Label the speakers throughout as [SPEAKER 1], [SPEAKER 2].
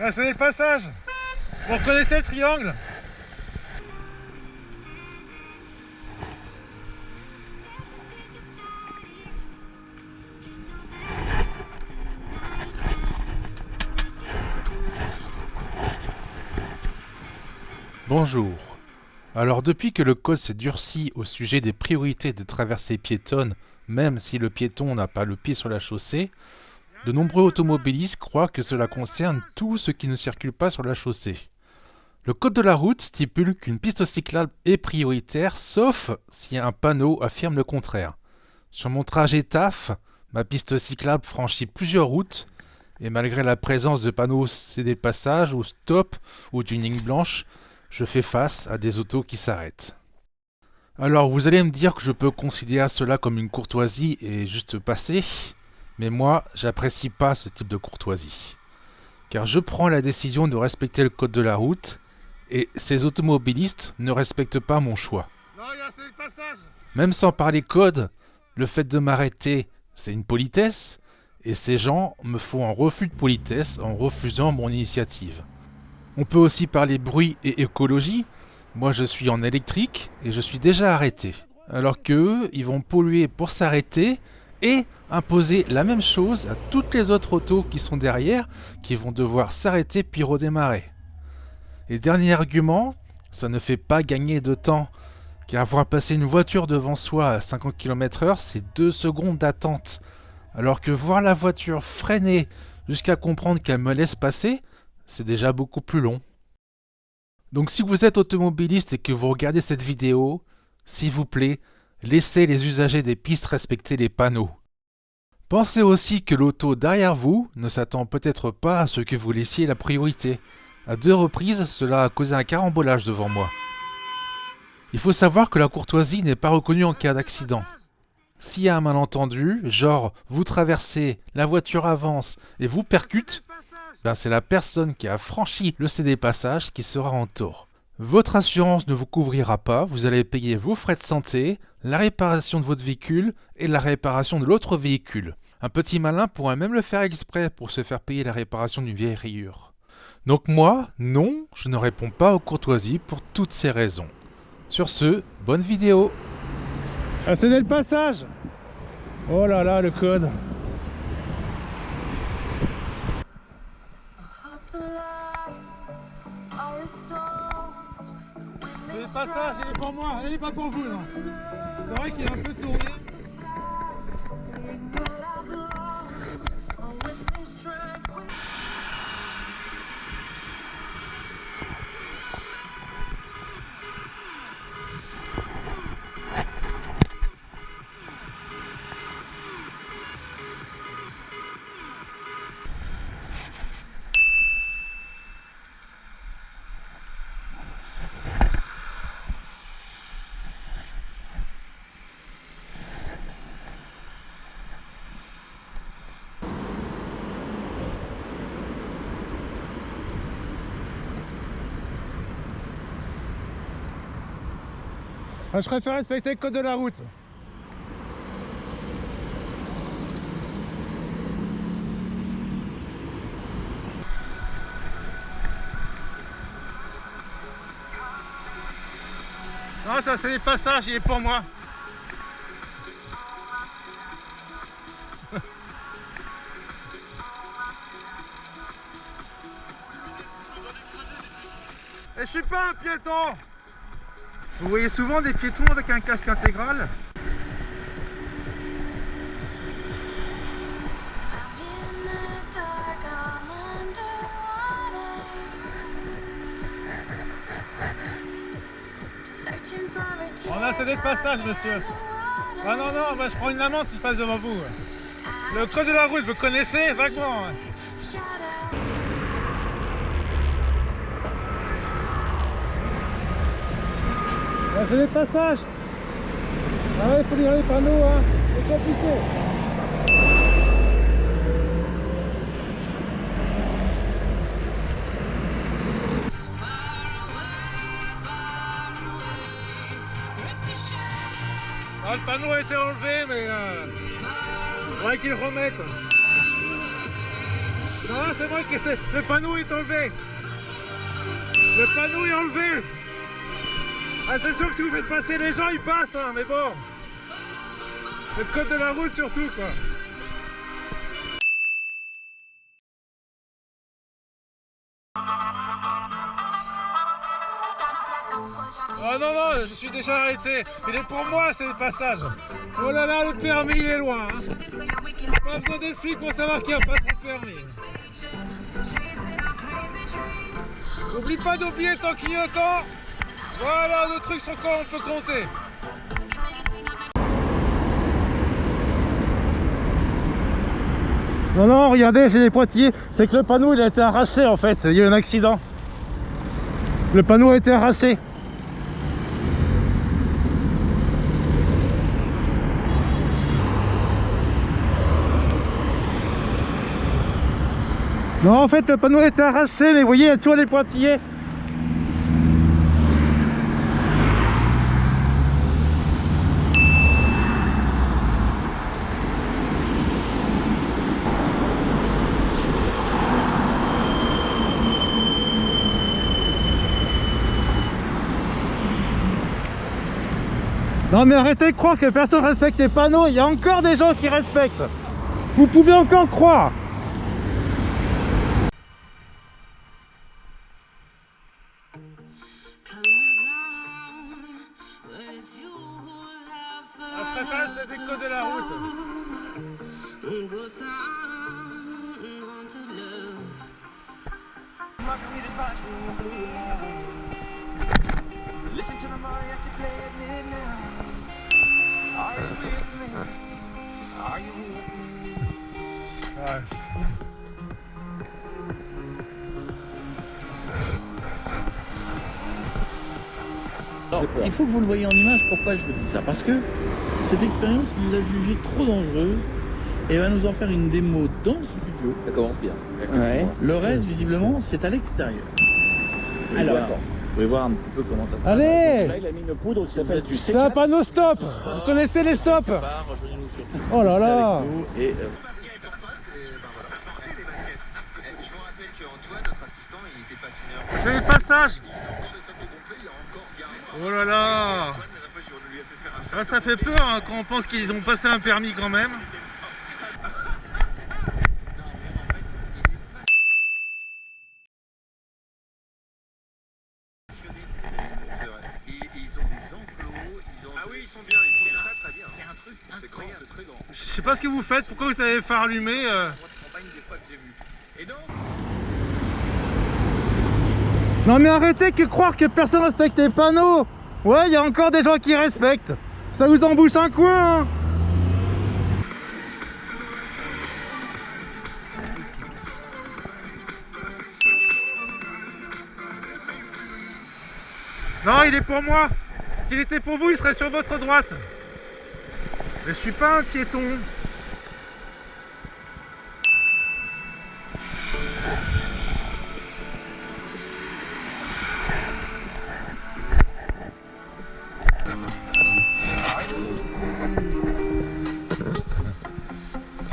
[SPEAKER 1] Ah, c'est le passage. Vous reconnaissez le triangle?
[SPEAKER 2] Bonjour. Alors depuis que le code s'est durci au sujet des priorités des traversées piétonnes, même si le piéton n'a pas le pied sur la chaussée, de nombreux automobilistes croient que cela concerne tout ce qui ne circule pas sur la chaussée. Le code de la route stipule qu'une piste cyclable est prioritaire, sauf si un panneau affirme le contraire. Sur mon trajet taf, ma piste cyclable franchit plusieurs routes, et malgré la présence de panneaux céder le passage, ou stop, ou d'une ligne blanche, je fais face à des autos qui s'arrêtent. Alors vous allez me dire que je peux considérer cela comme une courtoisie et juste passer, mais moi j'apprécie pas ce type de courtoisie. Car je prends la décision de respecter le code de la route et ces automobilistes ne respectent pas mon choix.
[SPEAKER 1] Non, regarde, c'est le passage.
[SPEAKER 2] Même sans parler code, le fait de m'arrêter, c'est une politesse, et ces gens me font un refus de politesse en refusant mon initiative. On peut aussi parler bruit et écologie. Moi je suis en électrique et je suis déjà arrêté. Alors qu'eux, ils vont polluer pour s'arrêter et imposer la même chose à toutes les autres autos qui sont derrière, qui vont devoir s'arrêter puis redémarrer. Et dernier argument, ça ne fait pas gagner de temps, car voir passer une voiture devant soi à 50 km/h, c'est 2 secondes d'attente. Alors que voir la voiture freiner jusqu'à comprendre qu'elle me laisse passer, c'est déjà beaucoup plus long. Donc si vous êtes automobiliste et que vous regardez cette vidéo, s'il vous plaît, laissez les usagers des pistes respecter les panneaux. Pensez aussi que l'auto derrière vous ne s'attend peut-être pas à ce que vous laissiez la priorité. À 2 reprises, cela a causé un carambolage devant moi. Il faut savoir que la courtoisie n'est pas reconnue en cas d'accident. S'il y a un malentendu, genre vous traversez, la voiture avance et vous percute, c'est la personne qui a franchi le cédé-passage qui sera en tort. Votre assurance ne vous couvrira pas, vous allez payer vos frais de santé, la réparation de votre véhicule et la réparation de l'autre véhicule. Un petit malin pourrait même le faire exprès pour se faire payer la réparation d'une vieille rayure. Donc moi, non, je ne réponds pas aux courtoisies pour toutes ces raisons. Sur ce, bonne vidéo.
[SPEAKER 1] Ah, c'est le passage. Oh là là, le code. C'est le passage, il est pour moi, il est pas pour vous. Non. C'est vrai qu'il est un peu tourné. Je préfère respecter le code de la route. Non, ça c'est les passages, il est pour moi. Et je suis pas un piéton. Vous voyez souvent des piétons avec un casque intégral? On a cédé le passage, monsieur. Ah non, non, je prends une amende si je passe devant vous. Le code de la route, vous connaissez vaguement. Ah, c'est les passages. Ah ouais, il faut lire les panneaux, hein. C'est compliqué. Ah, le panneau a été enlevé, mais faudrait qu'ils le remettent. Non, c'est moi qui essaie. Le panneau est enlevé. Le panneau est enlevé. Ah, c'est sûr que si vous faites passer les gens, ils passent, hein, mais bon. Le code de la route surtout, quoi. Oh non, non, je suis déjà arrêté. Il est pour moi, c'est le passage. Oh là là, le permis, il est loin. Hein. Pas besoin des flics pour savoir qui a pas son permis. N'oublie pas d'oublier ton clignotant. Voilà, nos trucs sur quoi on peut compter. Non, non, regardez, j'ai des pointillés. C'est que le panneau, il a été arraché en fait. Il y a eu un accident. Le panneau a été arraché. Non, en fait, le panneau a été arraché, mais vous voyez, il y a toujours les pointillés. Non mais arrêtez de croire que personne respecte les panneaux, il y a encore des gens qui respectent. Vous pouvez encore croire. Ah, je préfère le décode de la route. Listen to the mariachi play at midnight. Are you with me? Are you with me?
[SPEAKER 3] Alors, il faut que vous le voyez en image. Pourquoi je vous dis ça? Parce que cette expérience nous a jugé trop dangereuse et va nous en faire une démo dans le studio.
[SPEAKER 4] Ça commence bien.
[SPEAKER 3] Ouais. Le reste, visiblement, c'est à l'extérieur. Alors, vous pouvez voir un petit peu comment ça se passe.
[SPEAKER 1] Allez,
[SPEAKER 4] là, il a mis une poudre qui s'appelle du
[SPEAKER 1] c'est un panneau stop. Vous connaissez les stops?
[SPEAKER 3] Rejoignez-nous sur
[SPEAKER 1] Oh là là.
[SPEAKER 3] et
[SPEAKER 5] Je vous rappelle qu'Antoine, notre assistant, il était patineur.
[SPEAKER 1] C'est le passage.
[SPEAKER 5] Il fait encore des sables complets, il y a encore Garde.
[SPEAKER 1] Oh là là.
[SPEAKER 5] Antoine, la dernière fois, je lui ai fait faire un sac.
[SPEAKER 1] Ah, ça fait peur hein, quand on pense qu'ils ont passé un permis quand même.
[SPEAKER 5] C'est vrai. Et ils ont des enclos, ils ont... Ah oui, ils sont bien, ils sont très très bien. C'est un truc incroyable. C'est très grand.
[SPEAKER 1] Je sais pas ce que vous faites, pourquoi vous avez phare allumé
[SPEAKER 5] Des fois que j'ai vu. Et donc...
[SPEAKER 1] Non mais arrêtez de croire que personne respecte les panneaux. Ouais, il y a encore des gens qui respectent. Ça vous embouche un coin hein. Non, il est pour moi. S'il était pour vous, il serait sur votre droite. Mais je suis pas un piéton.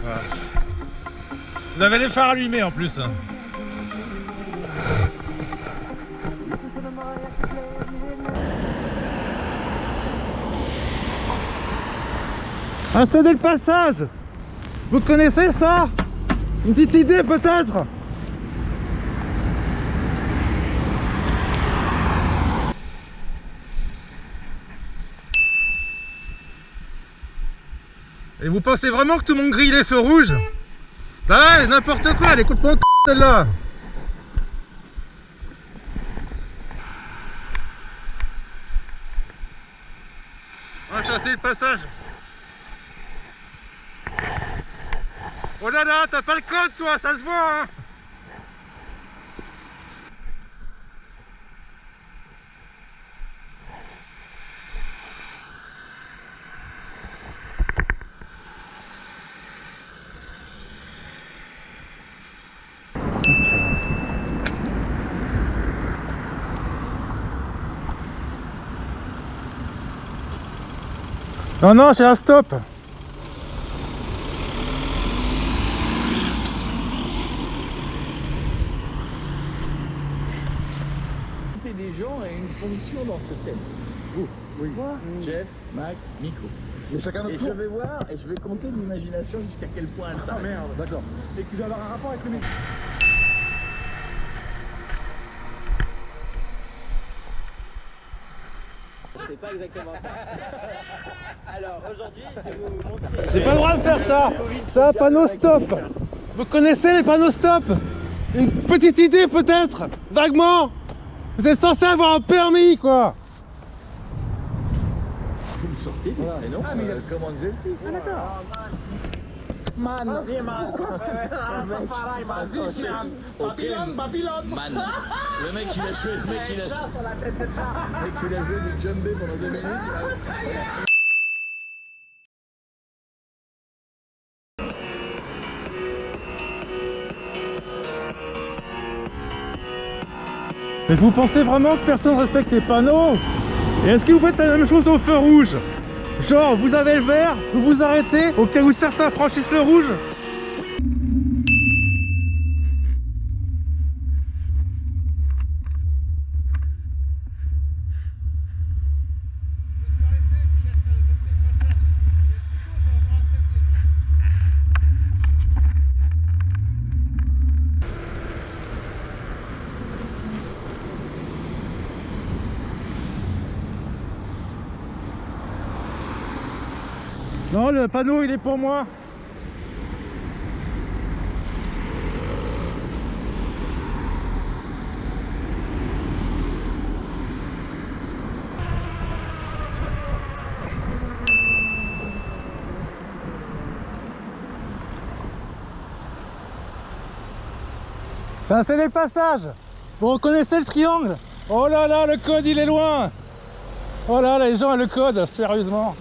[SPEAKER 1] Voilà. Vous avez les phares allumés en plus. Ah, cédez le passage. Vous connaissez ça? Une petite idée peut-être? Et vous pensez vraiment que tout le monde grille les feux rouges? Bah ouais, n'importe quoi, elle est complètement celle-là. On va chasser le passage. Oh là là, t'as pas le code toi, ça se voit hein. Non, non, c'est un stop.
[SPEAKER 3] fonctions dans ce thème. Vous, moi, Jeff, Max, Nico.
[SPEAKER 4] Mais chacun notre
[SPEAKER 3] Et
[SPEAKER 4] tour.
[SPEAKER 3] je vais voir et je vais compter l'imagination jusqu'à quel point elle s'arrête.
[SPEAKER 4] Merde, d'accord.
[SPEAKER 1] Et tu dois avoir un rapport avec le mec.
[SPEAKER 6] C'est pas exactement ça. Alors aujourd'hui, je vais vous montrer.
[SPEAKER 1] J'ai pas le droit de faire ça. C'est un panneau stop. Vous connaissez les panneaux stop? Une petite idée peut-être, vaguement. Vous êtes censé avoir un permis quoi.
[SPEAKER 3] Vous me sortez des prénoms comment je le dis. Ah d'accord. Man. Vas-y, man. Babylone. Man. Le mec il a joué, le mec il a joué du djembé pendant 2 minutes.
[SPEAKER 1] Mais vous pensez vraiment que personne respecte les panneaux? Et est-ce que vous faites la même chose au feu rouge? Genre, vous avez le vert, vous vous arrêtez au cas où certains franchissent le rouge? Non, le panneau il est pour moi. C'est un cédé de passage. Vous reconnaissez le triangle? Oh là là, le code il est loin. Oh là, les gens ont le code, sérieusement.